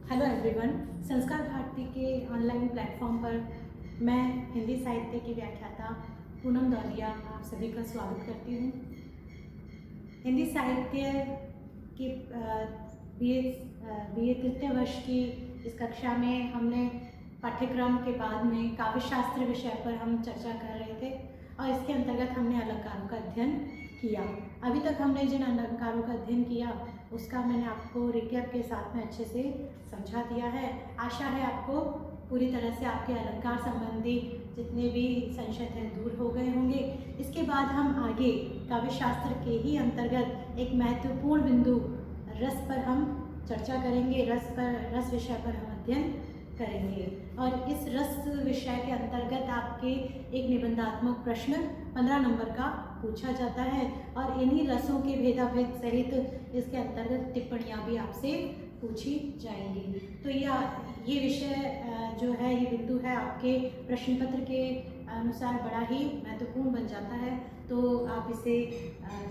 Hello everyone. संस्कार भारती के online platform पर मैं हिंदी साहित्य की व्याख्याता पूनम दौलिया आप सभी का स्वागत करती हूँ। हिंदी साहित्य की बीए तृतीय वर्ष की इस कक्षा में हमने पाठ्यक्रम के बाद में काव्यशास्त्र विषय पर हम चर्चा कर रहे थे और इसके अंतर्गत हमने अलंकारों का अध्ययन किया। अभी तक हमने जिन अलंकारों का अध्ययन किया उसका मैंने आपको रिकैप के साथ में अच्छे से समझा दिया है। आशा है आपको पूरी तरह से आपके अलंकार संबंधी जितने भी संशय हैं दूर हो गए होंगे। इसके बाद हम आगे काव्यशास्त्र के ही अंतर्गत एक महत्वपूर्ण बिंदु रस पर हम चर्चा करेंगे। रस विषय पर हम अध्ययन करेंगे और इस रस विषय के अंतर्गत आपके एक निबंधात्मक प्रश्न 15 नंबर का पूछा जाता है और इन्हीं रसों के भेदाभेद सहित इसके अंतर्गत टिप्पणियाँ भी आपसे पूछी जाएंगी। तो ये विषय जो है, ये बिंदु है आपके प्रश्न पत्र के अनुसार बड़ा ही महत्वपूर्ण बन जाता है, तो आप इसे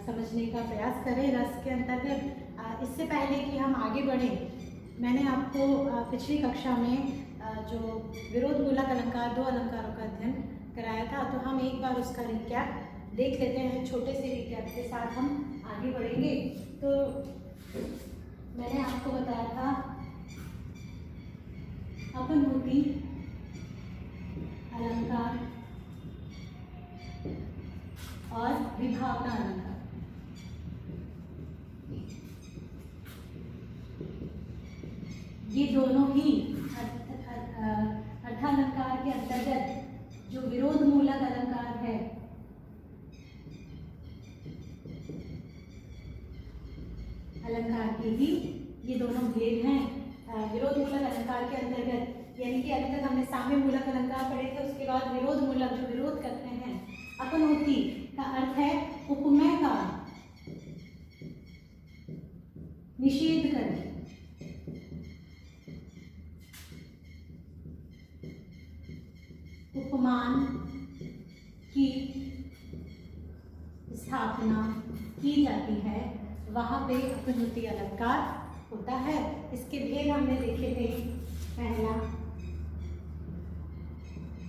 समझने का प्रयास करें रस के अंतर्गत। इससे पहले कि हम आगे बढ़ें, मैंने आपको पिछली कक्षा में जो विरोध मूलक अलंकार, 2 अलंकारों का अध्ययन कराया था, तो हम एक बार उसका रिकैप देख लेते हैं। छोटे से रिकैप के साथ हम आगे बढ़ेंगे। तो मैंने आपको बताया था अपनहोती अलंकार और विभावना अलंकार। ये दोनों ही अर्थालंकार के अंतर्गत जो विरोध मूलक अलंकार है, अलंकार के ही ये दोनों भेद हैं। विरोध मूलक अलंकार के अंतर्गत, यानी कि अभी तक हमने साम्य मूलक अलंकार पढ़े थे, उसके बाद विरोध मूलक जो विरोध करते हैं। अपनहोती का अर्थ है उपमेय का निषेध करना, उपमान की स्थापना की जाती है, वहाँ पे अपनहोती अलंकार होता है। इसके भेद हमने देखे थे। पहला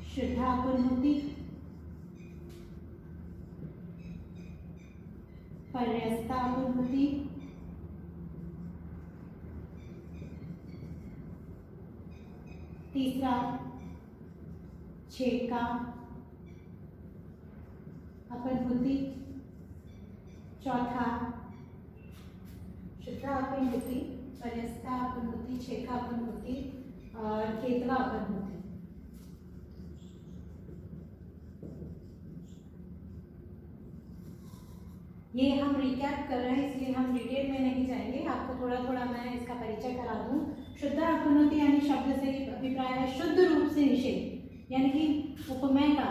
शुद्धापनहोती, पर्यस्तापनहोती, तीसरा छेका अपनहोती, चौथा शुद्धा अपनहोती, पर्यस्ता अपनहोती, छेका अपनहोती और केतवा अपनहोती। ये हम रिकैप कर रहे हैं, इसलिए हम डिटेल में नहीं जाएंगे। आपको थोड़ा थोड़ा मैं इसका परिचय करा दूं। शुद्धा अपनहोती यानी शब्द से अभिप्राय है शुद्ध रूप से निषेध, यानी कि उपमेय का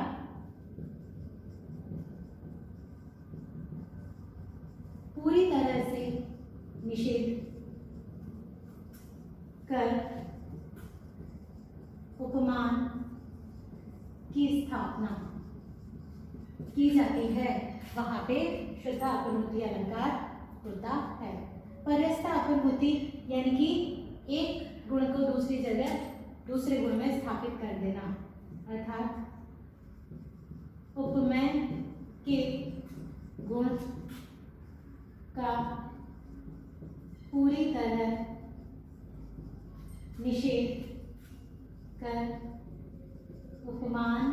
पूरी तरह से निषेध कर उपमान की स्थापना की जाती है, वहां पे शुद्धा अपनहोती अलंकार होता है। पर्यस्ता अपनहोती यानी कि एक गुण को दूसरी जगह दूसरे गुण में स्थापित कर देना, अर्थात उपमेय के गुण का पूरी तरह निषेध कर उपमान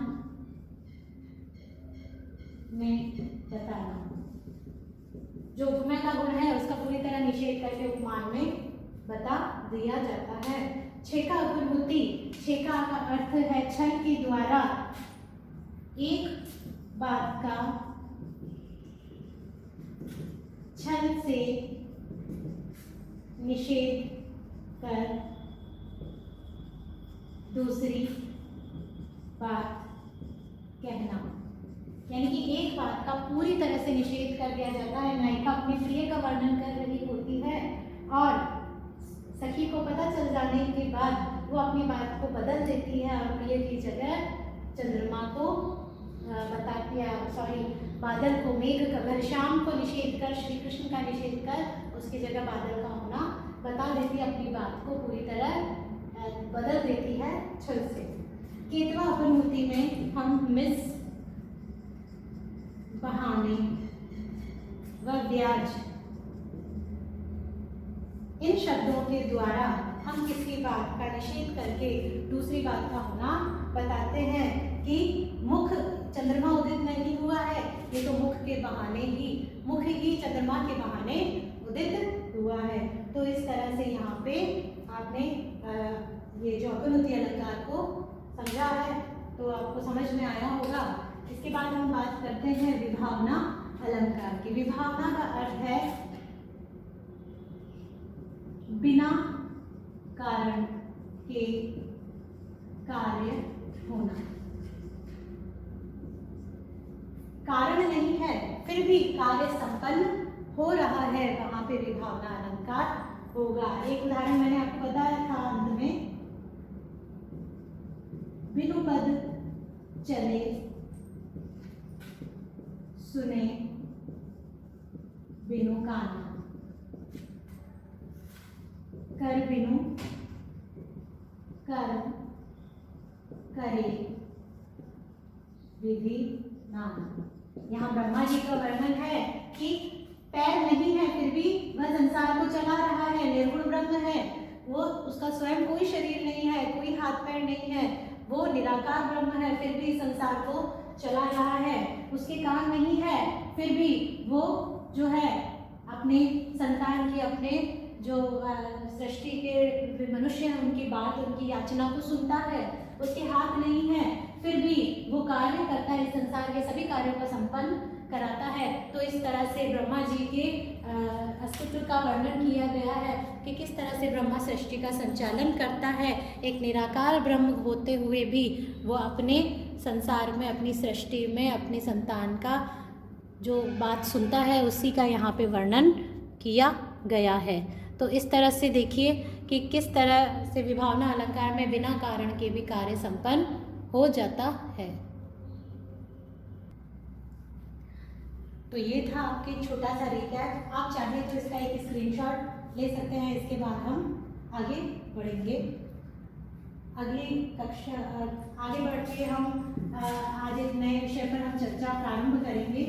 में बताना। जो उपमेय का गुण है उसका पूरी तरह निषेध करके उपमान में बता दिया जाता है। छेका अपनहोती, छेका का अर्थ है छल के द्वारा एक बात का छल से निषेध कर दूसरी बात कहना, यानी कि एक बात का पूरी तरह से निषेध कर दिया जाता है। नायिका अपने प्रिय का वर्णन कर रही होती है और सखी को पता चल जाने के बाद वो अपनी बात को बदल देती है और प्रिय की जगह चंद्रमा को बताती है, बादल को, मेघ का, शाम को निषेध कर, श्री कृष्ण का निषेध कर उसकी जगह बादल का होना बता देती है। अपनी बात को पूरी तरह बदल देती है छल से। केतवा अपनहुति में हम मिस, बहाने व ब्याज इन शब्दों के द्वारा हम किसी बात का निषेध करके दूसरी बात का होना बताते हैं कि मुख चंद्रमा उदित नहीं हुआ है, ये तो मुख के बहाने ही, मुख ही चंद्रमा के बहाने उदित हुआ है। तो इस तरह से यहाँ पे आपने ये जो अपनहुति अलंकार को समझा है तो आपको समझ में आया होगा। इसके बाद हम बात करते हैं विभावना अलंकार की। विभावना का अर्थ है बिना कारण के कार्य होना। कारण नहीं है फिर भी कार्य संपन्न हो रहा है, वहां पे विभावना अलंकार होगा। एक उदाहरण मैंने आपको बताया था अंत में, बिनु पद चले सुने बिनु कान, कर बिनु कर्म करे विधि नाम। यहाँ ब्रह्मा जी का वर्णन है कि पैर नहीं है फिर भी वह संसार को चला रहा है, निर्गुण ब्रह्म है वो, उसका स्वयं कोई शरीर नहीं है, कोई हाथ पैर नहीं है, वो निराकार ब्रह्म है फिर भी संसार को चला रहा है। उसके कान नहीं है फिर भी वो जो है अपने संतान की, अपने जो सृष्टि के मनुष्य हैं उनकी बात, उनकी याचना को सुनता है। उसके हाथ नहीं है फिर भी वो कार्य करता है, संसार के सभी कार्यों को संपन्न कराता है। तो इस तरह से ब्रह्मा जी के अस्तित्व का वर्णन किया गया है कि किस तरह से ब्रह्मा सृष्टि का संचालन करता है। एक निराकार ब्रह्म होते हुए भी वो अपने संसार में, अपनी सृष्टि में, अपनी संतान का जो बात सुनता है उसी का यहाँ पे वर्णन किया गया है। तो इस तरह से देखिए कि किस तरह से विभावना अलंकार में बिना कारण के भी कार्य संपन्न हो जाता है। तो ये था आपके छोटा सा रिकैप। आप चाहें तो इसका एक स्क्रीनशॉट ले सकते हैं, इसके बाद हम आगे बढ़ेंगे। अगली कक्षा आगे बढ़ के हम आज एक नए विषय पर हम चर्चा प्रारंभ करेंगे।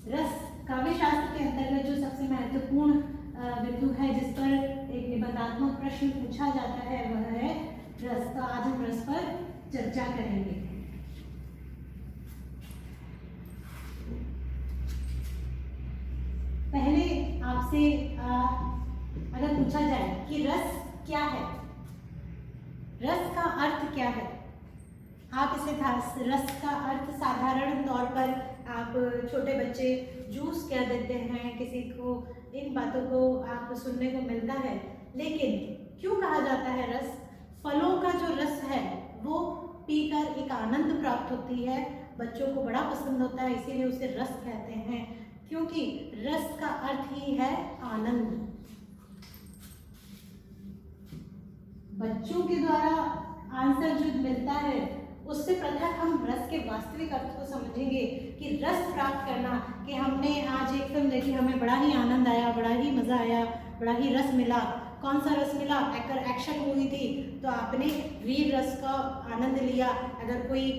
रस काव्य शास्त्र के अंतर्गत जो सबसे महत्वपूर्ण बिंदु है जिस पर एक निबंधात्मक प्रश्न पूछा जाता है वह है रस। तो आज हम रस पर चर्चा करेंगे। पहले आपसे अगर पूछा जाए कि रस क्या है, रस का अर्थ क्या है, आप इसे रस का अर्थ साधारण तौर पर आप छोटे बच्चे जूस कह देते हैं, किसी को इन बातों को आप सुनने को मिलता है। लेकिन क्यों कहा जाता है रस? फलों का जो रस है वो पीकर एक आनंद प्राप्त होती है, बच्चों को बड़ा पसंद होता है, इसीलिए उसे रस कहते हैं, क्योंकि रस का अर्थ ही है आनंद। बच्चों के द्वारा आंसर जो मिलता है उससे पृथक हम रस के वास्तविक अर्थ को समझेंगे कि रस प्राप्त करना, कि हमने आज एक फिल्म देखी, हमें बड़ा ही आनंद आया, बड़ा ही मज़ा आया, बड़ा ही रस मिला। कौन सा रस मिला? एक्शन मूवी थी तो आपने वीर रस का आनंद लिया। अगर कोई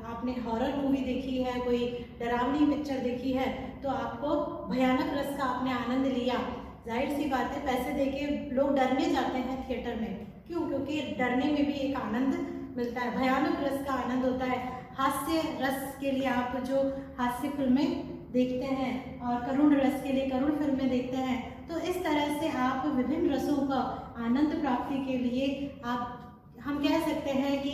आपने हॉरर मूवी देखी है, कोई डरावनी पिक्चर देखी है तो आपको भयानक रस का आपने आनंद लिया। जाहिर सी बात है पैसे देके लोग डरने जाते हैं थिएटर में, क्यों? क्योंकि डरने में भी एक आनंद मिलता है, भयानक रस का आनंद होता है। हास्य रस के लिए आप जो हास्य फिल्में देखते हैं और करुण रस के लिए करुण फिल्में देखते हैं। तो इस तरह से आप विभिन्न रसों का आनंद प्राप्ति के लिए आप हम कह सकते हैं कि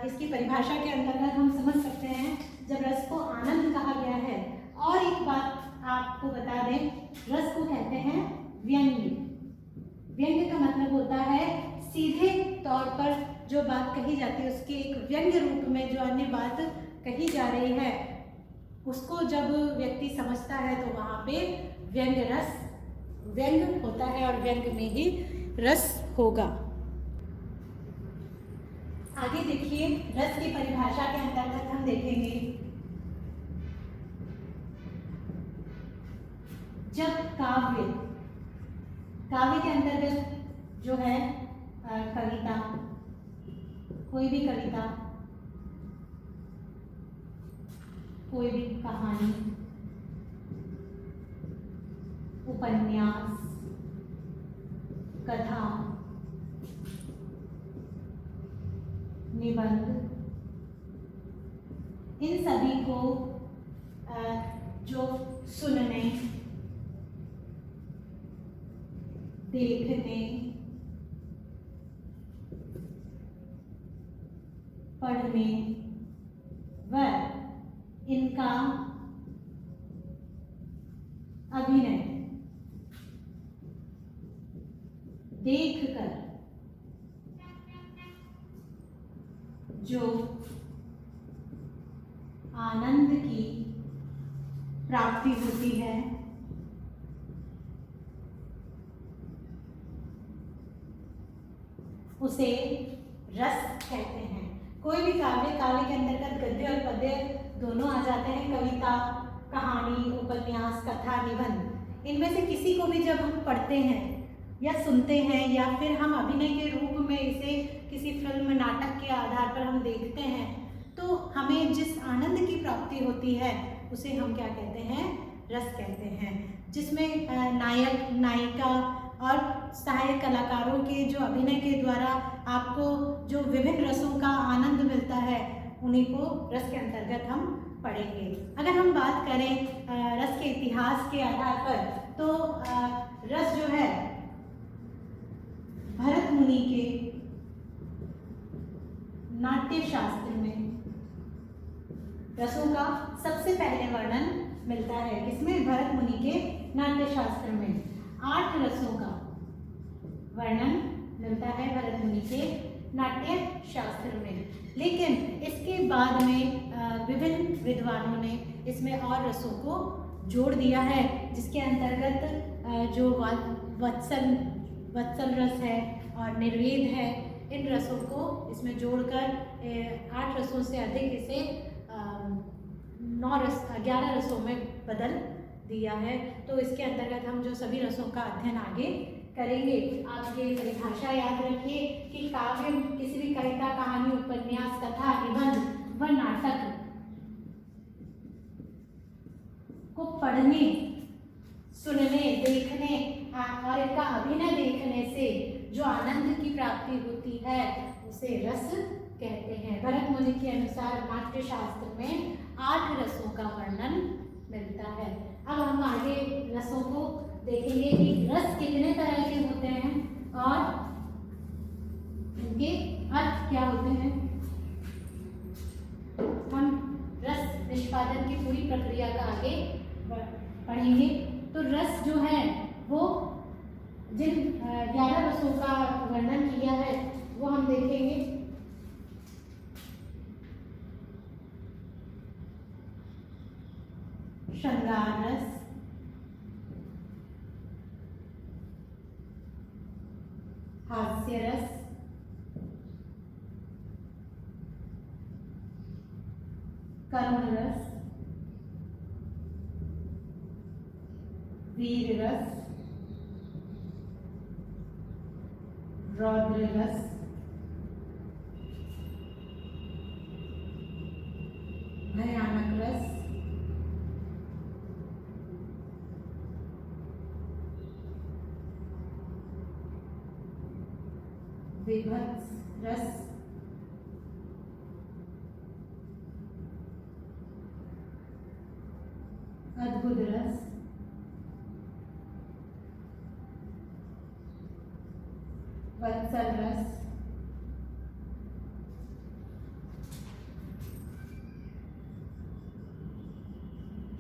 इसकी परिभाषा के अंतर्गत हम समझ सकते हैं जब रस को आनंद कहा गया है। और एक बात आपको बता दें, रस को कहते हैं व्यंग्य। व्यंग्य का मतलब होता है सीधे तौर पर जो बात कही जाती है उसके एक व्यंग्य रूप में जो अन्य बात कही जा रही है उसको जब व्यक्ति समझता है तो वहाँ पे व्यंग्य रस व्यंग्य होता है और व्यंग्य में ही रस होगा। आगे देखिए, रस की परिभाषा के अंतर्गत हम देखेंगे जब काव्य के अंतर्गत जो है कविता, कोई भी कविता, कोई भी कहानी, उपन्यास, कथा, निबंध, इन सभी को जो सुनने, देखने, पढ़ने व इनका अभिनय देखकर जो आनंद की प्राप्ति होती है, उसे रस कहते हैं। कोई भी काव्य के अंतर्गत गद्य और पद्य दोनों आ जाते हैं। कविता, कहानी, उपन्यास, कथा, निबंध, इनमें से किसी को भी जब हम पढ़ते हैं या सुनते हैं या फिर हम अभिनय के रूप में इसे किसी फिल्म, नाटक के आधार पर हम देखते हैं, तो हमें जिस आनंद की प्राप्ति होती है उसे हम क्या कहते हैं? रस कहते हैं। जिसमें नायक, नायिका और सहायक कलाकारों के जो अभिनय के द्वारा आपको जो विभिन्न रसों का आनंद मिलता है, उन्हीं को रस के अंतर्गत हम पढ़ेंगे। अगर हम बात करें रस के इतिहास के आधार पर, तो रस जो है भरत मुनि के नाट्य शास्त्र में रसों का सबसे पहले वर्णन मिलता है। किसमें? भरत मुनि के नाट्य शास्त्र में 8 रसों का वर्णन मिलता है भरत मुनि के नाट्य शास्त्र में। लेकिन इसके बाद में विभिन्न विद्वानों ने इसमें और रसों को जोड़ दिया है, जिसके अंतर्गत जो वत्सल रस है और निर्वेद है, इन रसों को इसमें जोड़कर 8 रसों से अधिक इसे 11 रसों में बदल दिया है। तो इसके अंतर्गत हम जो सभी रसों का अध्ययन आगे करेंगे। आप ये परिभाषा याद रखिए कि काव्य किसी भी कविता, कहानी, उपन्यास, कथा, निबंध व नाटक को पढ़ने, सुनने, देखने और इनका अभिनय देखने से जो आनंद की प्राप्ति होती है उसे रस कहते हैं। भरत मुनि के अनुसार नाट्य शास्त्र में 8 रसों का वर्णन मिलता है। अब हम आगे रसों को देखेंगे कि रस कितने तरह के होते हैं और इनके अर्थ क्या होते हैं। हम रस निष्पादन की पूरी प्रक्रिया का आगे पढ़ेंगे। तो रस जो है वो जिन 11 रसों का वर्णन किया है वो हम देखेंगे। श्रृंगार रस, हास्य रस, करुण रस, वीर रस, रौद्र रस, भयानक रस, विभत्स रस, अद्भुत रस, वत्सल रस,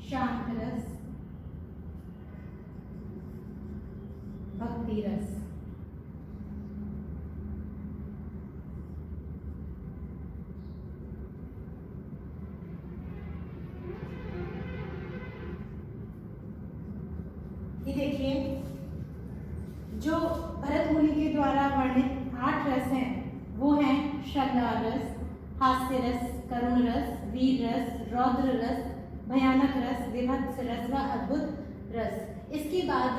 शांत रस, भक्ति रस। ये देखिए, जो भरत मुनि के द्वारा वर्णित 8 रस हैं वो हैं श्रृंगार रस, हास्य रस, करुण रस, वीर रस, रौद्र रस, भयानक रस, विभत्स रस व अद्भुत रस। इसके बाद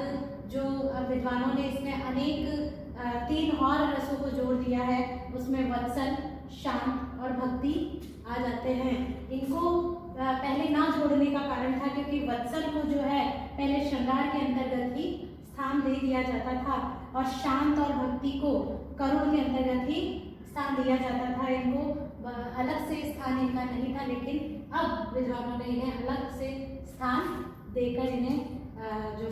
जो विद्वानों ने इसमें अनेक 3 और रसों को जोड़ दिया है, उसमें वत्सल, शांत और भक्ति आ जाते हैं। इनको पहले ना जोड़ने का कारण था क्योंकि वत्सल को जो है पहले श्रृंगार के अंतर्गत ही स्थान दे दिया जाता था और शांत और भक्ति को करुण के अंतर्गत ही स्थान दिया जाता था। इनको अलग से स्थान इनका नहीं था, लेकिन अब विद्वानों ने इन्हें अलग से स्थान देकर इन्हें जो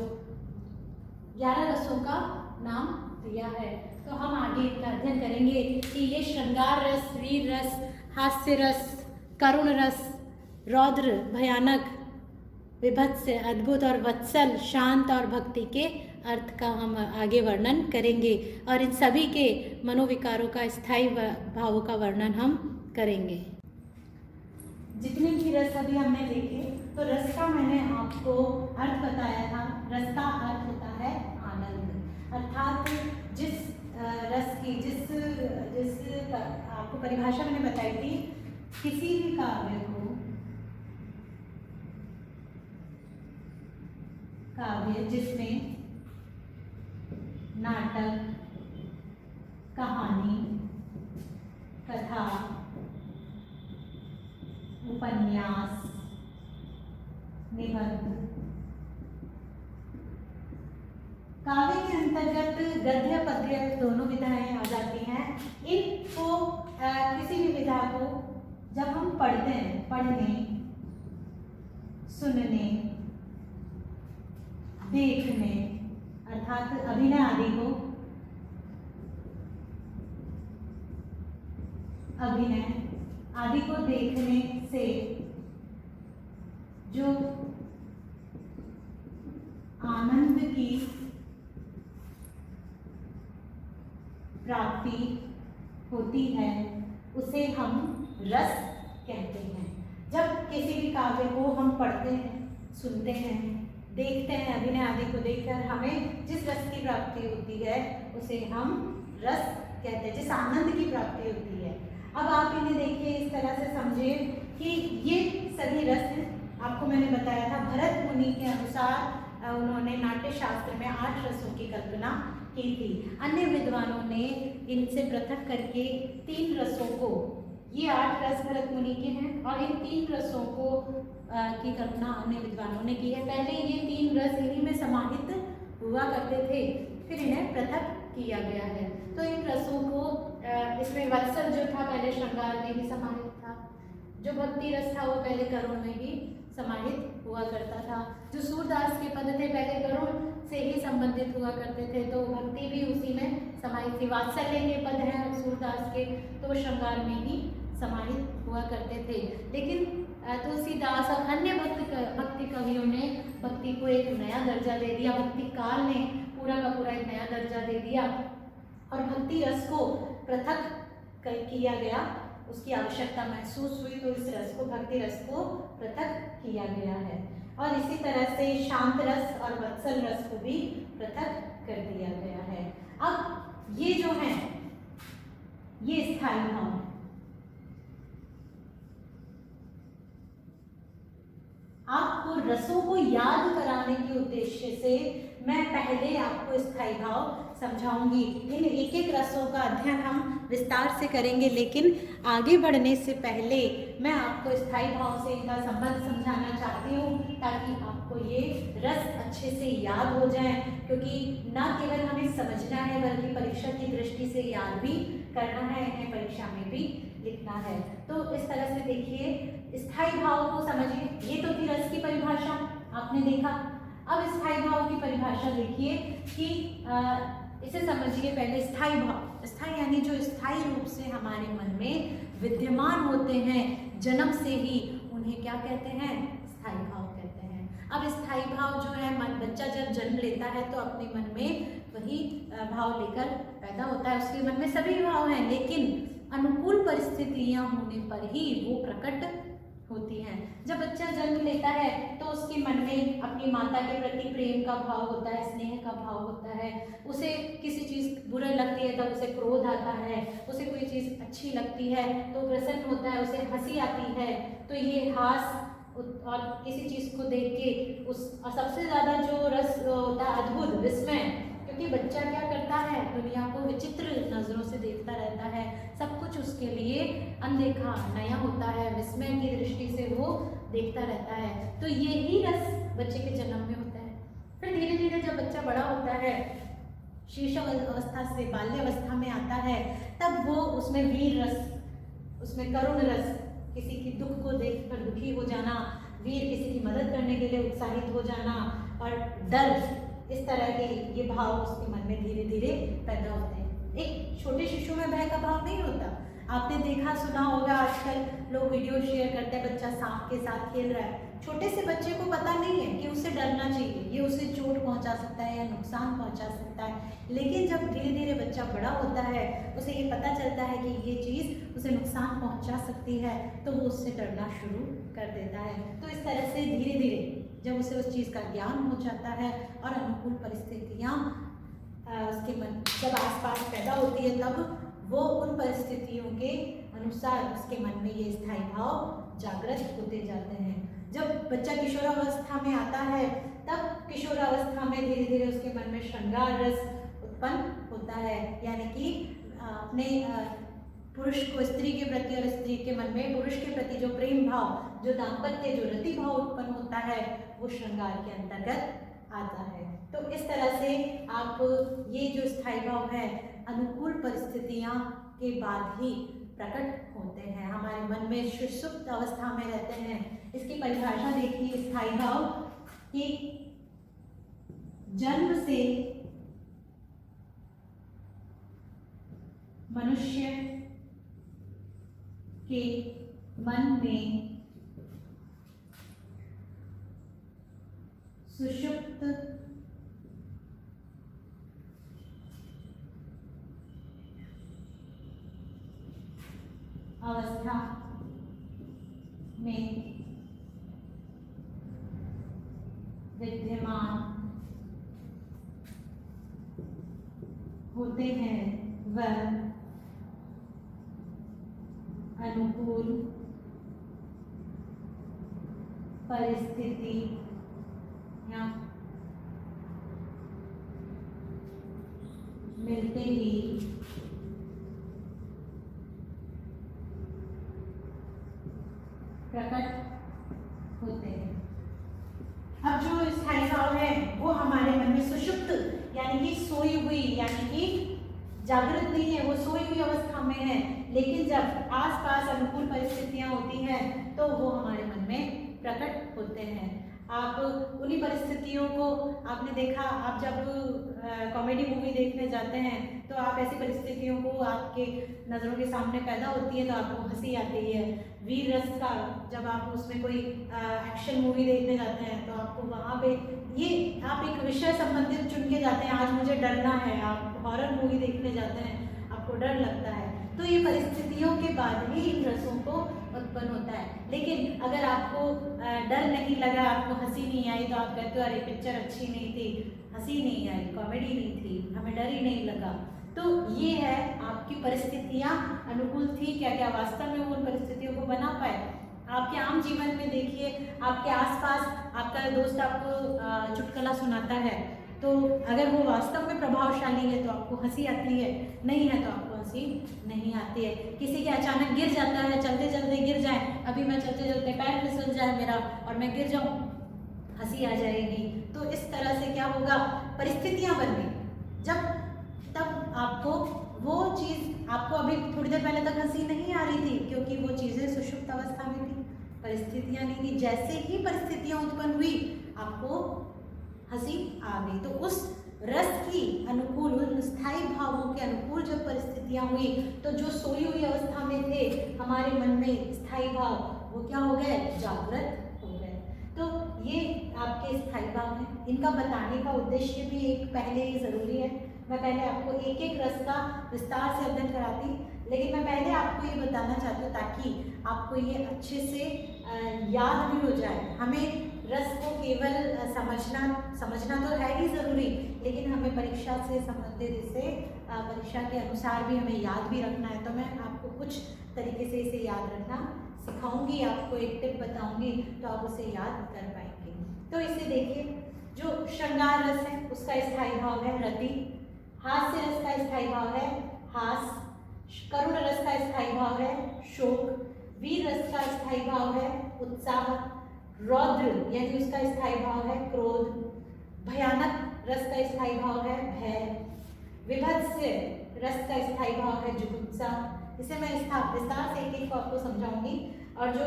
11 रसों का नाम दिया है। तो हम आगे इनका अध्ययन करेंगे कि ये श्रृंगार रस, वीर रस, हास्य रस, करुण रस, रौद्र, भयानक, विभत्स, अद्भुत और वत्सल, शांत और भक्ति के अर्थ का हम आगे वर्णन करेंगे और इन सभी के मनोविकारों का स्थायी भावों का वर्णन हम करेंगे। जितने भी रस अभी हमने देखे, तो रस का मैंने आपको अर्थ बताया था। रस का अर्थ होता है आनंद, अर्थात जिस रस की जिस आपको परिभाषा मैंने बताई थी, किसी भी काव्य जिसमें नाटक, कहानी, कथा, उपन्यास, निबंध, काव्य के अंतर्गत गद्य पद्य दोनों विधाएं आ जाती हैं। इनको किसी भी विधा को जब हम पढ़ते हैं, पढ़ने, सुनने, देखने अर्थात अभिनय आदि को, अभिनय आदि को देखने से जो आनंद की प्राप्ति होती है उसे हम रस कहते हैं। जब किसी भी काव्य को हम पढ़ते हैं, सुनते हैं, देखते हैं, अभिनय आदि को देखकर हमें जिस रस की प्राप्ति होती है उसे हम रस कहते हैं, जिस आनंद की प्राप्ति होती है। अब आप इन्हें देखिए, इस तरह से समझिए कि ये सभी रस हैं। आपको मैंने बताया था भरत मुनि के अनुसार उन्होंने नाट्य शास्त्र में 8 रसों की कल्पना की थी। अन्य विद्वानों ने इनसे पृथक करके 3 रसों को, ये 8 रस भरत मुनि के हैं और इन 3 रसों को की कल्पना अन्य विद्वानों ने की है। पहले ये 3 रस इन्हीं में समाहित हुआ करते थे, फिर इन्हें पृथक किया गया है। तो इन रसों को इसमें वत्सल जो था पहले श्रृंगार में ही समाहित था, जो भक्ति रस था वो पहले करुण में ही समाहित हुआ करता था, जो सूरदास के पद थे पहले करुण से ही संबंधित हुआ करते थे, तो भक्ति भी उसी में समाहित थी। वात्सल्य के पद हैं सूरदास के, तो वो श्रृंगार में ही समाहित हुआ करते थे। लेकिन तुलसीदास और अन्य भक्ति कवियों ने भक्ति को एक नया दर्जा दे दिया, भक्ति काल ने पूरा का पूरा एक नया दर्जा दे दिया और भक्ति रस को पृथक किया गया, उसकी आवश्यकता महसूस हुई तो इस रस को, भक्ति रस को पृथक किया गया है। और इसी तरह से शांत रस और वत्सल रस को भी पृथक कर दिया गया है। अब ये जो है ये स्थायी भाव है। आपको रसों को याद कराने के उद्देश्य से मैं पहले आपको स्थायी भाव समझाऊंगी। इन एक एक रसों का अध्ययन हम विस्तार से करेंगे, लेकिन आगे बढ़ने से पहले मैं आपको स्थायी भाव से इनका संबंध समझाना चाहती हूँ ताकि आपको ये रस अच्छे से याद हो जाए, क्योंकि न केवल हमें समझना है बल्कि परीक्षा की दृष्टि से याद भी करना है, इन्हें परीक्षा में भी लिखना है। तो इस तरह से देखिए, स्थायी भाव को समझिए। ये तो थी रस की परिभाषा, आपने देखा। अब स्थायी भाव की परिभाषा देखिए कि इसे समझिए पहले। स्थायी भाव, स्थायी यानी जो स्थायी रूप से हमारे मन में विद्यमान होते हैं, जन्म से ही, उन्हें क्या कहते हैं? स्थायी भाव कहते हैं। अब स्थायी भाव जो है, बच्चा जब जन्म लेता है तो अपने मन में वही भाव लेकर पैदा होता है, उसके मन में सभी भाव हैं, लेकिन अनुकूल परिस्थितियां होने पर ही वो प्रकट होती हैं। जब बच्चा जन्म लेता है तो उसके मन में अपनी माता के प्रति प्रेम का भाव होता है, स्नेह का भाव होता है। उसे किसी चीज़ बुरी लगती है तो उसे क्रोध आता है, उसे कोई चीज़ अच्छी लगती है तो प्रसन्न होता है, उसे हंसी आती है तो ये हास और किसी चीज़ को देख के उस, और सबसे ज़्यादा जो रस होता है अद्भुत, विस्मय, क्योंकि बच्चा क्या करता है, दुनिया को विचित्र नज़रों से देखता रहता है, सब कुछ उसके लिए अनदेखा नया होता है, विस्मय की दृष्टि से वो देखता रहता है। तो यही रस बच्चे के जन्म में होता है। फिर धीरे धीरे जब बच्चा बड़ा होता है, शिशु अवस्था से बाल्यावस्था में आता है, तब वो उसमें वीर रस, उसमें करुण रस, किसी की दुख को देखकर दुखी हो जाना, वीर किसी की मदद करने के लिए उत्साहित हो जाना, और डर, इस तरह के ये भाव उसके मन में धीरे धीरे पैदा होते हैं। एक छोटे शिशु में भय का भाव नहीं होता। आपने देखा सुना होगा, आजकल लोग वीडियो शेयर करते हैं, बच्चा सांप के साथ खेल रहा है, छोटे से बच्चे को पता नहीं है कि उसे डरना चाहिए, ये उसे चोट पहुंचा सकता है या नुकसान पहुंचा सकता है। लेकिन जब धीरे धीरे बच्चा बड़ा होता है, उसे ये पता चलता है कि ये चीज़ उसे नुकसान पहुंचा सकती है, तो वो उससे डरना शुरू कर देता है। तो इस तरह से धीरे धीरे जब उसे उस चीज़ का ज्ञान हो जाता है और अनुकूल परिस्थितियाँ उसके मन जब आसपास पैदा होती है, तब वो उन परिस्थितियों के अनुसार उसके मन में ये स्थायी भाव जागृत होते जाते हैं। जब बच्चा किशोरावस्था में आता है, तब किशोरावस्था में धीरे धीरे उसके मन में श्रृंगार रस उत्पन्न होता है, यानी कि अपने पुरुष को स्त्री के प्रति और स्त्री के मन में पुरुष के प्रति जो प्रेम भाव, जो दाम्पत्य, जो रति भाव उत्पन्न होता है, वो श्रृंगार के अंतर्गत आता है। तो इस तरह से आप ये जो स्थायी भाव है अनुकूल परिस्थितियाँ के बाद ही प्रकट होते हैं, हमारे मन में सुषुप्त अवस्था में रहते हैं। इसकी परिभाषा देखिए स्थायी भाव कि जन्म से मनुष्य के मन में सुषुप्त अवस्था में विद्यमान होते हैं वह अनुकूल परिस्थिति या मिलते ही प्रकट होते हैं। अब जो स्थायी भाव है वो हमारे मन में सुषुप्त यानी कि सोई हुई, यानी कि जागृत नहीं है, वो सोई हुई अवस्था में है, लेकिन जब आसपास अनुकूल परिस्थितियां होती हैं तो वो हमारे मन में प्रकट होते हैं। आप उन्हीं परिस्थितियों को आपने देखा, आप जब कॉमेडी मूवी देखने जाते हैं तो आप ऐसी परिस्थितियों को आपके नज़रों के सामने पैदा होती है तो आपको हंसी आती है। वीर रस का जब आप उसमें कोई एक्शन मूवी देखने जाते हैं तो आपको वहाँ पे ये आप एक विषय संबंधित चुन के जाते हैं, आज मुझे डरना है, आप हॉरर मूवी देखने जाते हैं आपको डर लगता है, तो ये परिस्थितियों के बाद ही इन रसों को उत्पन्न होता है। लेकिन अगर आपको डर नहीं लगा, आपको हंसी नहीं आई, तो आप कहते हो अरे पिक्चर अच्छी नहीं थी, हंसी नहीं आई, कॉमेडी नहीं थी, हमें डर ही नहीं लगा। तो ये है आपकी परिस्थितियाँ अनुकूल थी क्या, क्या वास्तव में वो उन परिस्थितियों को बना पाए। आपके आम जीवन में देखिए, आपके आसपास आपका दोस्त आपको चुटकुला सुनाता है, तो अगर वो वास्तव में प्रभावशाली है तो आपको हंसी आती है, नहीं है तो आपको हंसी नहीं आती है। किसी के अचानक गिर जाता है, चलते चलते गिर जाए, अभी मैं चलते चलते पैर फिसल जाए मेरा और मैं गिर जाऊँ, हंसी आ जाएगी। तो इस तरह से क्या होगा, परिस्थितियाँ बन गई। जब तब आपको वो चीज़, आपको अभी थोड़ी देर पहले तक हंसी नहीं आ रही थी क्योंकि वो चीज़ें सुषुप्त अवस्था में थी, परिस्थितियाँ नहीं थी। जैसे ही परिस्थितियाँ उत्पन्न हुई आपको हंसी आ गई। तो उस रस की अनुकूल, उन स्थायी भावों के अनुकूल जब परिस्थितियाँ हुई तो जो सोई हुई अवस्था में थे हमारे मन में स्थायी भाव, वो क्या हो गए, जागृत हो गए। तो ये आपके स्थायी भाव हैं, इनका बताने का उद्देश्य भी एक पहले ही ज़रूरी है। मैं पहले आपको एक एक रस का विस्तार से अध्ययन कराती, लेकिन मैं पहले आपको ये बताना चाहती हूँ ताकि आपको ये अच्छे से याद भी हो जाए। हमें रस को केवल समझना तो है ही ज़रूरी, लेकिन हमें परीक्षा से संबंधित इसे परीक्षा के अनुसार भी हमें याद भी रखना है। तो मैं आपको कुछ तरीके से इसे याद रखना सिखाऊंगी, आपको एक टिप बताऊंगी तो आप उसे याद कर पाएंगे। तो इसे देखिए, जो श्रृंगार रस है उसका स्थायी भाव है रति, हास्य रस का स्थायी भाव है हास, करुण रस का स्थायी भाव है शोक, वीर रस का स्थायी भाव है उत्साह, रौद्र यानी उसका स्थायी भाव है क्रोध, भयानक रस का स्थायी भाव है भय, विभत्स रस का स्थायी भाव है जुगुप्सा। इसे मैं विस्तार से एक को आपको समझाऊंगी। और जो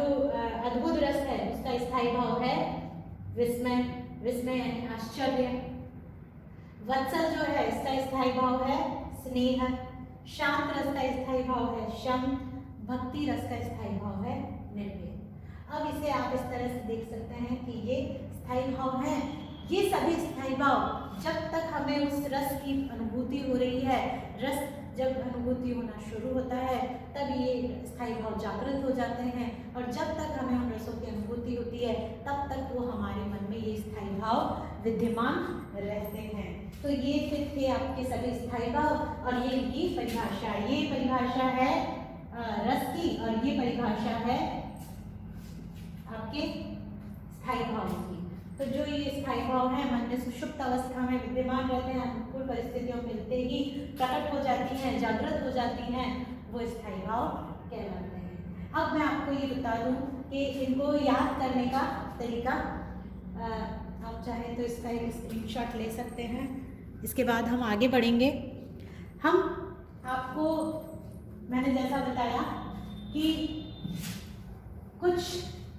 अद्भुत रस है उसका स्थायी भाव है विस्मय, विस्मय यानी आश्चर्य। वत्सल जो है इसका स्थायी भाव है स्नेह, शांत रस का स्थायी भाव है शम, भक्ति रस का स्थायी भाव है निर्भय। अब इसे आप इस तरह से देख सकते हैं कि ये स्थायी भाव हैं। ये सभी स्थायी भाव जब तक हमें उस रस की अनुभूति हो रही है, रस जब अनुभूति होना शुरू होता है तब ये स्थायी भाव जागृत हो जाते हैं, और जब तक हमें उन रसों की अनुभूति होती है तब तक वो हमारे मन में ये स्थायी भाव विद्यमान रहते हैं। तो ये फिर थे आपके सभी स्थायी भाव, और ये इनकी परिभाषा, ये परिभाषा है रस की, और ये परिभाषा है आपके स्थायी भाव की। तो जो ये स्थायी भाव है मन में सुषुप्त अवस्था में विद्यमान रहते हैं, अनुकूल परिस्थितियों मिलते ही प्रकट हो जाती हैं, जागृत हो जाती हैं, वो स्थायी भाव कहलाते हैं। अब मैं आपको ये बता दूं कि इनको याद करने का तरीका, आप चाहें तो इसका एक स्क्रीनशॉट ले सकते हैं, इसके बाद हम आगे बढ़ेंगे। हम आपको मैंने जैसा बताया कि कुछ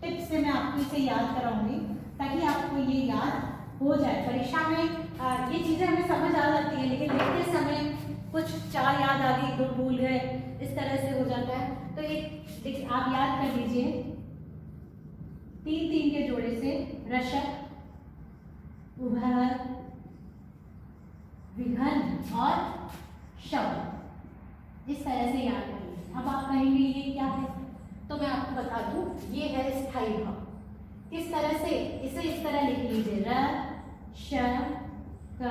टिप्स से मैं आपको इसे याद कराऊंगी ताकि आपको ये याद हो जाए। परीक्षा में ये चीज़ें हमें समझ आ जाती है, लेकिन लिखते समय कुछ 4 याद आ गई, 2 भूल गए, इस तरह से हो जाता है। तो एक आप याद कर लीजिए, 3-3 के जोड़े से रशक, उभर, विघन और शव, इस तरह से याद कर लीजिए। अब आप कहेंगे ये क्या है, तो मैं आपको बता दूं, ये है स्थायी भाव। किस तरह से, इसे इस तरह लिख लीजिए, र श क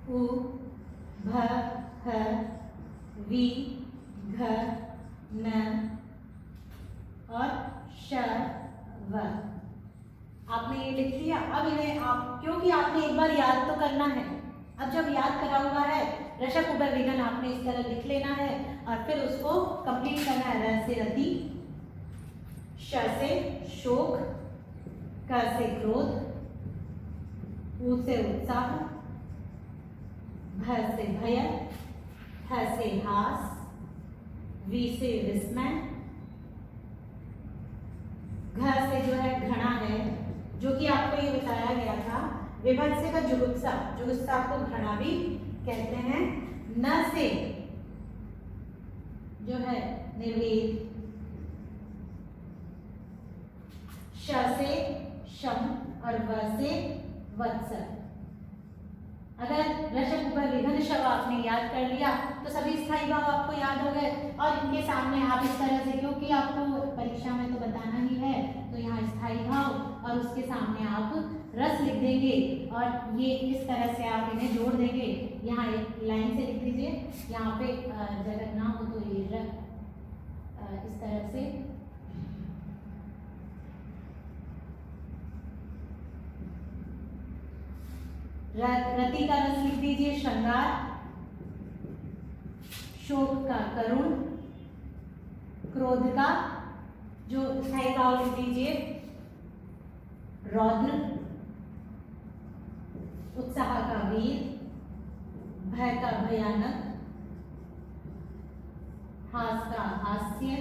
उ भ ह वि घ न और श व। आपने ये लिख लिया। अब इन्हें आप, क्योंकि आपने एक बार याद तो करना है, अब जब याद करा हुआ है रशक उबर विघन आपने इस तरह लिख लेना है, और फिर उसको कंप्लीट करना है। र से रति, श से शोक, क से क्रोध, उ से उत्साह, भ से भय, ह से हास, वी से विस्मय, घ से जो है घृणा है, जो कि आपको ये बताया गया था। विभत्स का जुगुप्सा, जुगुप्सा को घृणा भी कहते हैं। न से जो है निर्वेद, श से शम और व से वत्सल। अगर रशक उपर विघन शव आपने याद कर लिया तो सभी स्थायी भाव आपको याद हो गए, और इनके सामने आप इस तरह से, क्योंकि आपको परीक्षा में तो बताना ही है, तो यहाँ स्थायी भाव और उसके सामने आप रस लिख देंगे, और ये इस तरह से आप इन्हें जोड़ देंगे। यहाँ एक लाइन से लिख दीजिए, यहाँ पे जगह ना हो तो ये इस तरह से रति का रस लिख दीजिए श्रृंगार, शोक का करुण, क्रोध का जो स्थायी भाव लिख दीजिए रौद्र, उत्साह का वीर, भय का भयानक, हास का हास्य,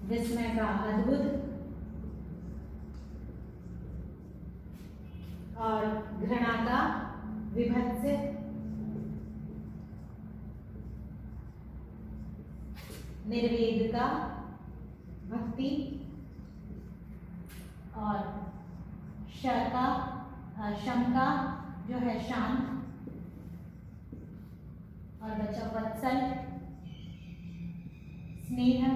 विस्मय का अद्भुत और घृणा का विभत्स, निर्वेद का भक्ति और शम का जो है शांत, और बचा वत्सल स्नेह,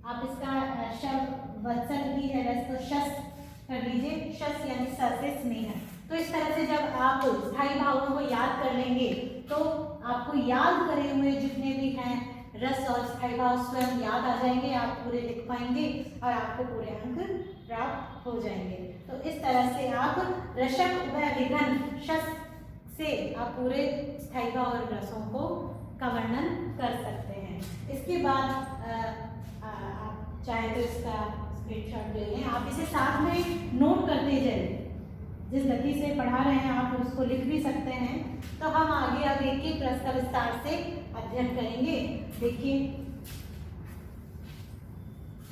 आप इसका शव वत्सल भी है रस, तो शस कर लीजिए, शस यानी स से स्नेह। तो इस तरह से जब आप स्थायी भावों को याद कर लेंगे तो आपको याद करे हुए जितने भी हैं रस और स्थायी भाव स्वयं याद आ जाएंगे, आप पूरे लिख पाएंगे और आपको पूरे अंक प्राप्त हो जाएंगे। तो इस तरह से आप रसक व विघन शस से आप पूरे स्थायी भाव और रसों को का वर्णन कर सकते हैं। इसके बाद आप चाहे तो इसका स्क्रीनशॉट ले लें, आप इसे साथ में नोट करते जाइए, जिस गति से पढ़ा रहे हैं आप उसको लिख भी सकते हैं। तो हम आगे अब एक एक रस का विस्तार से अध्ययन करेंगे। देखिए,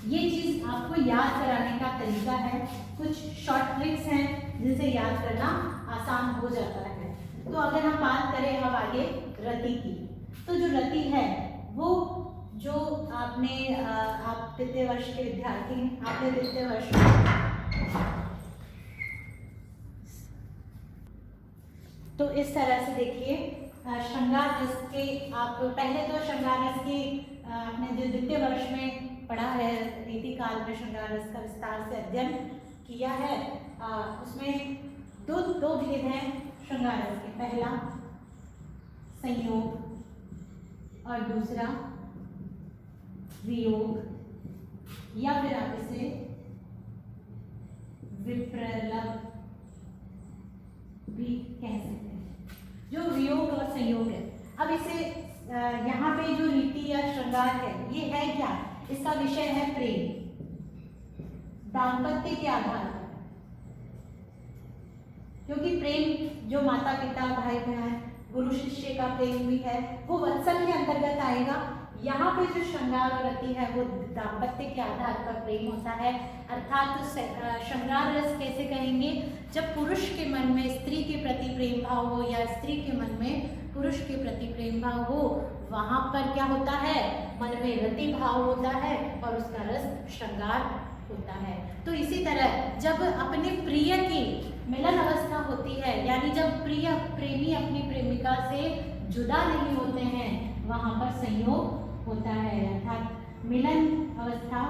ये चीज आपको याद कराने का तरीका है, कुछ शॉर्ट ट्रिक्स हैं जिनसे याद करना आसान हो जाता है। तो अगर हम बात करें अब आगे रति की, तो जो रति है वो जो आपने आप द्वितीय वर्ष के विद्यार्थी हैं, आपने द्वितीय वर्ष तो इस तरह से देखिए श्रृंगार रस के आप पहले तो श्रृंगार रस की आपने जो द्वितीय वर्ष में पढ़ा है रीति काल में श्रृंगार रस का विस्तार से अध्ययन किया है। उसमें दो भेद हैं श्रृंगार रस के, पहला संयोग और दूसरा वियोग या फिर आप इसे विप्रलभ भी कह सकते हैं। जो वियोग और संयोग है, अब इसे यहाँ पे जो रीति या श्रृंगार है ये है क्या, इसका विषय है प्रेम, दाम्पत्य के आधार पर, क्योंकि प्रेम जो माता पिता भाई बहन गुरु शिष्य का प्रेम भी है वो वत्सल के अंतर्गत आएगा। यहाँ पे जो श्रृंगार और रति है वो दाम्पत्य के आधार पर प्रेम होता है। अर्थात श्रृंगार रस कैसे कहेंगे, जब पुरुष के मन में स्त्री के प्रति प्रेम भाव हो या स्त्री के मन में पुरुष के प्रति प्रेम भाव हो, वहाँ पर क्या होता है, मन में रति भाव होता है और उसका रस श्रृंगार होता है। तो इसी तरह जब अपने प्रिय की मिलन अवस्था होती है, यानी जब प्रिय प्रेमी अपनी प्रेमिका से जुदा नहीं होते हैं, वहाँ पर संयोग होता है, अर्थात मिलन अवस्था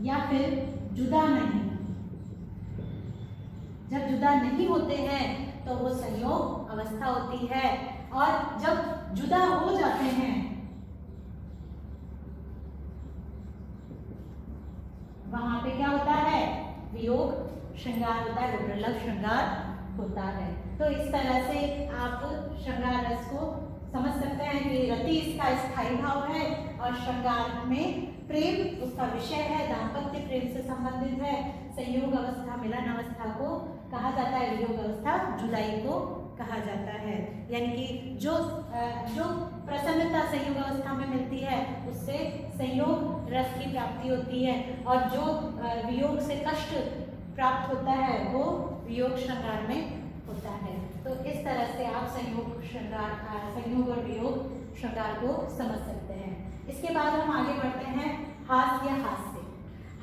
या फिर जुदा नहीं। जब जुदा नहीं होते हैं तो वो संयोग अवस्था होती है, और जब जुदा हो जाते हैं वहां पे क्या होता है, वियोग श्रृंगार होता है, विप्रलभ श्रृंगार होता है। तो इस तरह से आप श्रृंगार रस को समझ सकते हैं कि रति इसका स्थायी भाव है और श्रृंगार में प्रेम उसका विषय है, दाम्पत्य प्रेम से संबंधित है। संयोग अवस्था मिलन अवस्था को कहा जाता है, वियोग अवस्था जुदाई को कहा जाता है। यानी कि जो प्रसन्नता संयोग अवस्था में मिलती है उससे संयोग रस की प्राप्ति होती है, और जो वियोग से कष्ट प्राप्त होता है वो वियोग श्रृंगार में होता है। तो इस तरह से आप संयोग और वियोग श्रृंगार को समझ सकते हैं। इसके बाद हम आगे बढ़ते हैं हास्य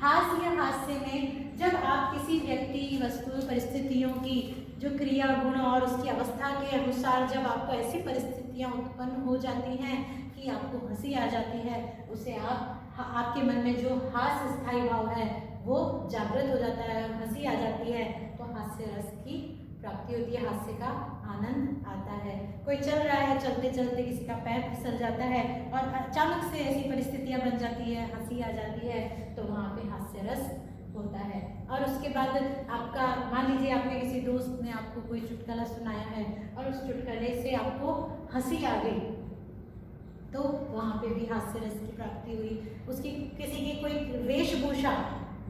हास्य में जब आप किसी व्यक्ति वस्तु परिस्थितियों की जो क्रिया गुण और उसकी अवस्था के अनुसार जब आपको ऐसी परिस्थितियां उत्पन्न हो जाती हैं कि आपको हंसी आ जाती है, उसे आपके मन में जो हास्य स्थायी भाव है वो जागृत हो जाता है, हंसी आ जाती है, तो हास्य रस की प्राप्ति होती है, हास्य का आनंद आता है। कोई चल रहा है, चलते चलते किसी का पैर फिसल जाता है और अचानक से ऐसी परिस्थितियां बन जाती है, हंसी आ जाती है, तो वहाँ पे हास्य रस होता है। और उसके बाद आपका मान लीजिए आपके किसी दोस्त ने आपको कोई चुटकुला सुनाया है और उस चुटकुले से आपको हंसी आ गई, तो वहाँ पे भी हास्य रस की प्राप्ति हुई। उसकी किसी की कोई वेशभूषा,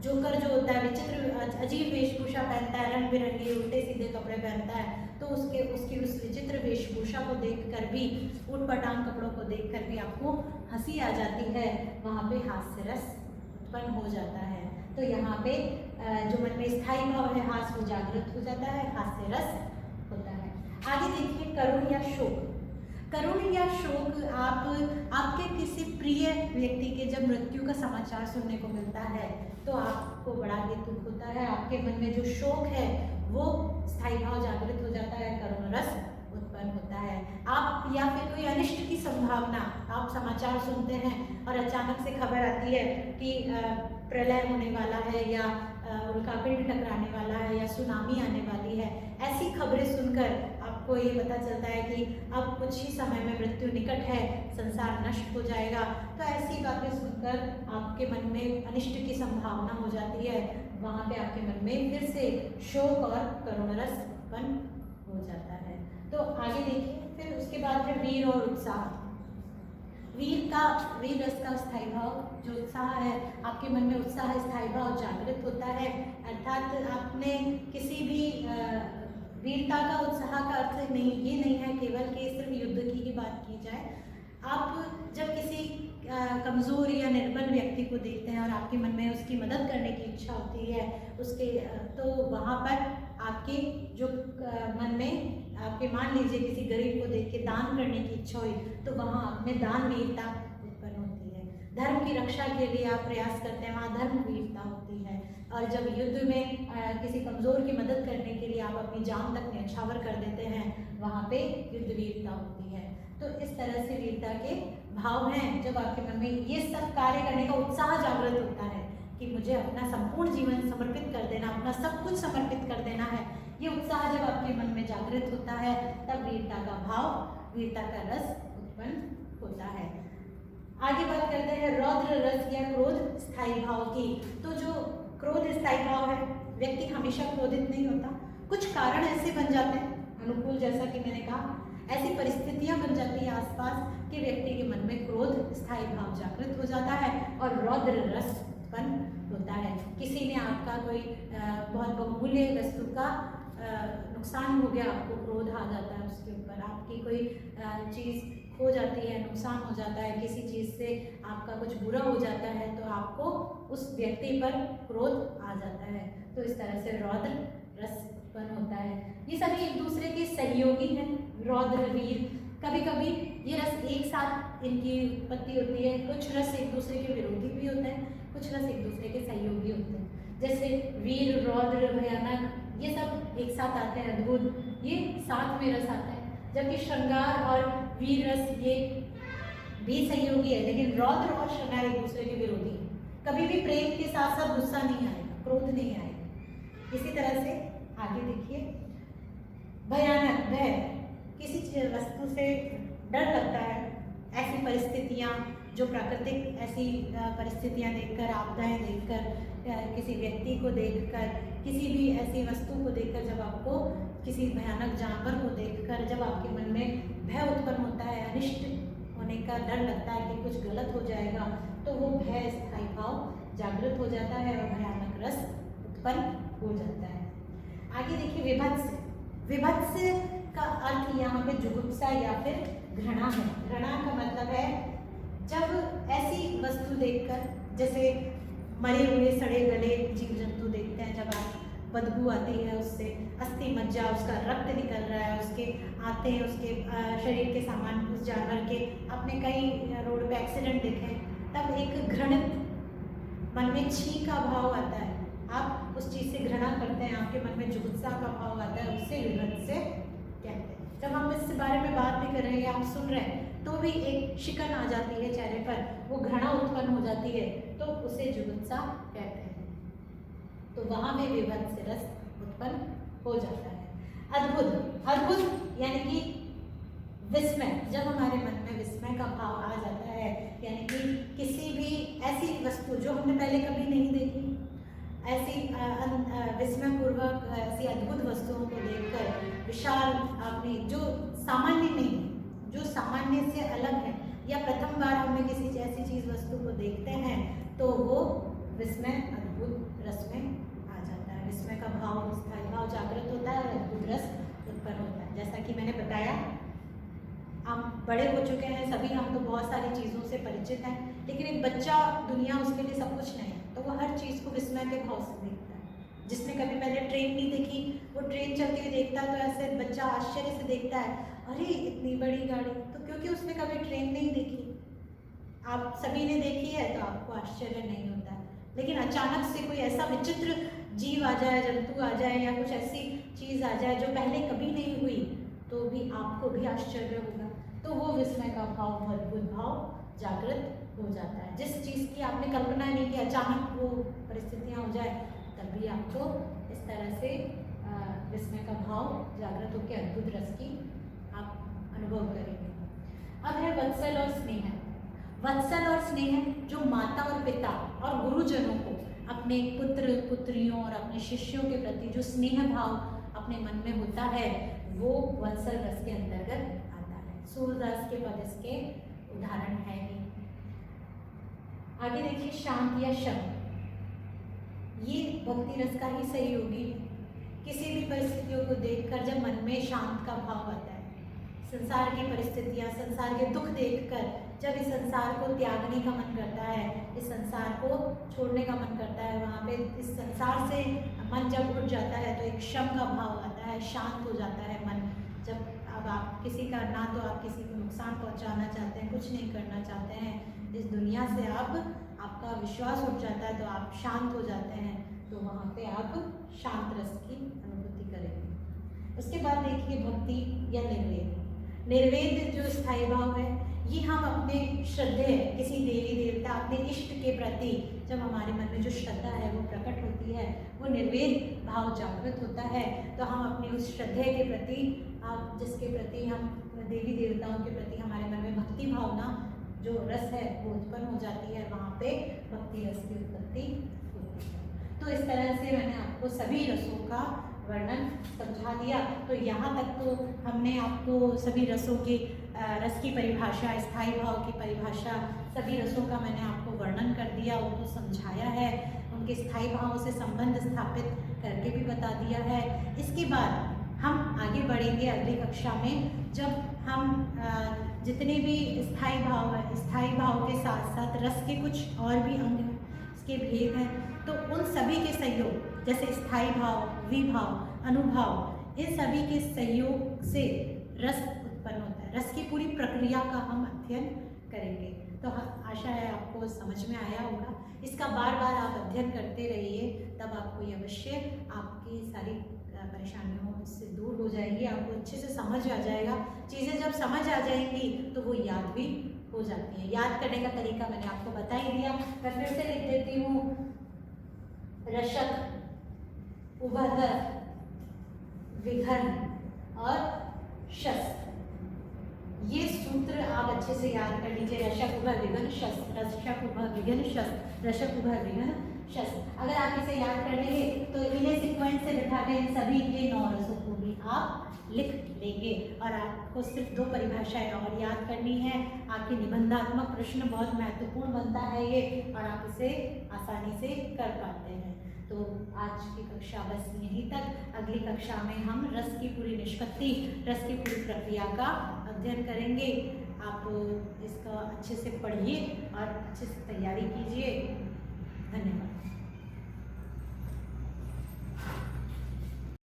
जोकर जो होता है विचित्र अजीब वेशभूषा पहनता है, रंग बिरंगे उल्टे सीधे कपड़े पहनता है, तो उसकी उस विचित्र वेशभूषा को देखकर भी, ऊटपटांग कपड़ों को देखकर भी आपको हंसी आ जाती है, वहाँ पे हास्य रस उत्पन्न हो जाता है। तो यहाँ पे जो मन में स्थायी भाव है हास्य वो जागृत हो जाता है, हास्य रस होता है। आगे देखिए करुण या शोक। करुण या शोक आपके किसी प्रिय व्यक्ति के जब मृत्यु का समाचार सुनने को मिलता है तो आपको बड़ा ही दुख होता है, आपके मन में जो शोक है वो स्थायी भाव जागृत हो जाता है, करुण रस उत्पन्न होता है। आप या फिर कोई अनिष्ट की संभावना, आप समाचार सुनते हैं और अचानक से खबर आती है कि प्रलय होने वाला है या उल्कापिंड टकराने वाला है या सुनामी आने वाली है, ऐसी खबरें सुनकर आपको ये पता चलता है कि अब कुछ ही समय में मृत्यु निकट है, संसार नष्ट हो जाएगा, तो ऐसी बातें सुनकर आपके मन में अनिष्ट की संभावना हो जाती है। वहाँ पे आपके मन में फिर से शोक और करुण रस उत्पन्न हो जाता है। तो आगे देखिए, फिर उसके बाद है वीर और उत्साह। वीर रस का स्थायी भाव, जो उत्साह है, आपके मन में उत्साह स्थायी भाव जागृत होता है। अर्थात आपने किसी भी वीरता का, उत्साह का अर्थ नहीं, ये नहीं है केवल कि सिर्फ युद्ध की ही बात की जाए। आप जब किसी कमज़ोर या निर्बल व्यक्ति को देखते हैं और आपके मन में उसकी मदद करने की इच्छा होती है, उसके तो वहाँ पर आपके जो मन में आपके, मान लीजिए किसी गरीब को देख के दान करने की इच्छा हुई, तो वहाँ आप में दान वीरता उत्पन्न होती है। धर्म की रक्षा के लिए आप प्रयास करते हैं, वहाँ धर्म वीरता होती है। और जब युद्ध में किसी कमज़ोर की मदद करने के लिए आप अपनी जान तक न्यौछावर कर देते हैं, वहाँ पे युद्ध वीरता होती है। तो इस तरह से वीरता के भाव हैं। जब आपके मन में ये सब कार्य करने का उत्साह जागृत होता है कि मुझे अपना संपूर्ण जीवन समर्पित कर देना, अपना सब कुछ समर्पित कर देना है, ये उत्साह जब आपके मन में जागृत होता है, तब वीरता का भाव, वीरता का रस उत्पन्न होता है। आगे बात करते हैं रौद्र रस या क्रोध स्थायी भाव की। तो जो क्रोध स्थायी भाव है, व्यक्ति हमेशा क्रोधित नहीं होता, कुछ कारण ऐसे बन जाते हैं अनुकूल, जैसा कि मैंने कहा, ऐसी परिस्थितियां बन जाती है आसपास कि व्यक्ति के मन में क्रोध स्थायी भाव जागृत हो जाता है और रौद्र रस उत्पन्न होता है। किसी ने आपका कोई बहुत बहुमूल्य वस्तु का नुकसान हो गया, आपको क्रोध आ जाता है उसके ऊपर, आपकी कोई चीज़ खो जाती है, नुकसान हो जाता है, किसी चीज़ से आपका कुछ बुरा हो जाता है, तो आपको उस व्यक्ति पर क्रोध आ जाता है। तो इस तरह से रौद्र रस उत्पन्न होता है। ये सभी एक दूसरे के सहयोगी हैं, रौद्र वीर। कभी कभी ये रस एक साथ इनकी उत्पत्ति होती है, कुछ रस एक दूसरे के विरोधी भी होते हैं, कुछ रस एक दूसरे के सहयोगी होते हैं। जैसे वीर, रौद्र, भयानक, ये सब एक साथ आते हैं, अद्भुत, ये साथ में रस आता है। जबकि श्रृंगार और वीर रस ये भी सहयोगी है, लेकिन रौद्र और श्रृंगार एक दूसरे के विरोधी हैं। कभी भी प्रेम के साथ साथ गुस्सा नहीं आएगा, क्रोध नहीं आएगा। इसी तरह से आगे देखिए, भयानक, भय, किसी वस्तु से डर लगता है। ऐसी परिस्थितियाँ जो प्राकृतिक, ऐसी परिस्थितियाँ देखकर, आपदाएं देखकर, किसी व्यक्ति को देखकर, किसी भी ऐसी वस्तु को देखकर, जब आपको किसी भयानक जानवर को देखकर जब आपके मन में भय उत्पन्न होता है, अनिष्ट होने का डर लगता है कि कुछ गलत हो जाएगा, तो वो भय स्थायी भाव जागृत हो जाता है और भयानक रस उत्पन्न हो जाता है। आगे देखिए, विभत्स। विभत्स का अर्थ यहाँ पे जुगुप्सा या फिर घृणा है। घृणा का मतलब है जब ऐसी वस्तु देखकर, जैसे मरे हुए सड़े गले जीव जंतु देखते हैं, जब आप बदबू आती है उससे, अस्थि मज्जा, उसका रक्त निकल रहा है, उसके आते हैं, उसके शरीर के सामान, उस जानवर के, आपने कई रोड पे एक्सीडेंट देखे, तब एक घृणित मन में छी का भाव आता है, आप उस चीज़ से घृणा करते हैं, आपके मन में जुगुप्सा का भाव आता है, उससे विभत्स से कहते हैं। जब हम इस बारे में बात भी कर रहे हैं, आप सुन रहे हैं, तो भी एक शिकन आ जाती है चेहरे पर, वो घृणा उत्पन्न हो जाती है, तो उसे जुगुप्सा कहते हैं। तो वहाँ में विभत्स रस उत्पन्न हो जाता है। अद्भुत, अद्भुत यानी कि विस्मय, जब हमारे मन में विस्मय का भाव आ जाता है, यानी कि किसी भी ऐसी वस्तु जो हमने पहले कभी नहीं देखी, ऐसी विस्मयपूर्वक ऐसी अद्भुत वस्तुओं को देखकर, विशाल, आपने जो सामान्य नहीं, जो सामान्य से अलग है, या प्रथम बार हमें किसी ऐसी चीज़ वस्तु को देखते हैं, तो वो विस्मय अद्भुत रस में आ जाता है। विस्मय का भाव, स्थायी भाव जागृत होता है और अद्भुत रस उत्पन्न होता है। जैसा कि मैंने बताया, हम बड़े हो चुके हैं सभी, हम तो बहुत सारी चीज़ों से परिचित हैं, लेकिन एक बच्चा, दुनिया उसके लिए सब कुछ नहीं है, तो वो हर चीज़ को विस्मय के भाव से देखता है। जिसने कभी पहले ट्रेन नहीं देखी, वो ट्रेन चलती हुई देखता है, तो ऐसे बच्चा आश्चर्य से देखता है, अरे इतनी बड़ी गाड़ी, तो क्योंकि उसने कभी ट्रेन नहीं देखी। आप सभी ने देखी है तो आपको आश्चर्य नहीं होता, लेकिन अचानक से कोई ऐसा विचित्र जीव आ जाए, जंतु आ जाए, या कुछ ऐसी चीज़ आ जाए जो पहले कभी नहीं हुई, तो भी आपको भी आश्चर्य होगा। तो वो विस्मय का भाव, अद्भुत भाव जागृत हो जाता है। जिस चीज़ की आपने कल्पना नहीं की, अचानक वो परिस्थितियाँ हो जाए, तब भी आपको इस तरह से विस्मय का भाव जागृत होकर अद्भुत रस की आप अनुभव करेंगे। अब है वत्सल और स्नेह। वत्सल और स्नेह जो माता और पिता और गुरुजनों को अपने पुत्र पुत्रियों और अपने शिष्यों के प्रति जो स्नेह भाव अपने मन में होता है, वो वत्सल रस के अंतर्गत आता है। सूरदास के पद इसके उदाहरण है ही। आगे देखिए शांत या शम, ये भक्ति रस का ही सहयोगी है। किसी भी परिस्थितियों को देखकर जब मन में शांत का भाव आता है, संसार की परिस्थितियाँ, संसार के दुख देखकर जब इस संसार को त्यागने का मन करता है, इस संसार को छोड़ने का मन करता है, वहाँ पे इस संसार से मन जब उठ जाता है तो एक शम का भाव आता है, शांत हो जाता है मन। जब अब आप किसी का ना तो आप किसी को नुकसान पहुँचाना चाहते हैं, कुछ नहीं करना चाहते हैं, इस दुनिया से आपका विश्वास उठ जाता है तो आप शांत हो जाते हैं, तो वहाँ पे आप शांत रस की अनुभूति करेंगे। उसके बाद देखिए भक्ति या निर्वेद। निर्वेद जो स्थायी भाव है, ये हम अपने श्रद्धेय किसी देवी देवता, अपने इष्ट के प्रति जब हमारे मन में जो श्रद्धा है वो प्रकट होती है, वो निर्वेद भाव जागृत होता है, तो हम अपनी उस श्रद्धेय के प्रति, जिसके प्रति हम देवी देवताओं के प्रति हमारे मन में भक्ति भावना जो रस है वो उत्पन्न हो जाती है, वहाँ पे भक्ति रस की उत्पत्ति होती है। तो इस तरह से मैंने आपको सभी रसों का वर्णन समझा दिया। तो यहाँ तक तो हमने आपको सभी रसों की रस की परिभाषा, स्थायी भाव की परिभाषा, सभी रसों का मैंने आपको वर्णन कर दिया, उनको समझाया है, उनके स्थायी भावों से संबंध स्थापित करके भी बता दिया है। इसके बाद हम आगे बढ़ेंगे अगली कक्षा में, जब हम जितने भी स्थायी भाव के साथ साथ रस के कुछ और भी अंग हैं, इसके भेद हैं, तो उन सभी के सहयोग, जैसे स्थायी भाव, विभाव, अनुभाव, इन सभी के सहयोग से रस उत्पन्न होता है। रस की पूरी प्रक्रिया का हम अध्ययन करेंगे। तो आशा है आपको समझ में आया होगा। इसका बार बार आप अध्ययन करते रहिए, तब आपको ये अवश्य आपकी सारी परेशानियों से दूर हो जाएगी, आपको अच्छे से समझ आ जाएगा। चीज़ें जब समझ आ जाएंगी तो वो याद भी हो जाती है। याद करने का तरीका मैंने आपको बता ही दिया, मैं फिर से लिख देती हूँ। रशक, उभर, विघन और शस्त्र, ये सूत्र आप अच्छे से याद कर लीजिए। रशक, उभर, विघन, शस्त्र, रशक, उभर, विघन, शस्त्र, रशक, उभर, विघन, शस्त्र। अगर आप इसे याद कर लेंगे तो इन्हें सीक्वेंस से बिठा के इन सभी के 9 रसों को भी आप लिख लेंगे। और आपको सिर्फ 2 परिभाषाएं और याद करनी है। आपके निबंधात्मक प्रश्न बहुत महत्वपूर्ण बनता है ये, और आप इसे आसानी से कर पाते हैं। तो आज की कक्षा बस यहीं तक। अगली कक्षा में हम रस की पूरी निष्पत्ति, रस की पूरी प्रक्रिया का अध्ययन करेंगे। आप इसका अच्छे से पढ़िए और अच्छे से तैयारी कीजिए।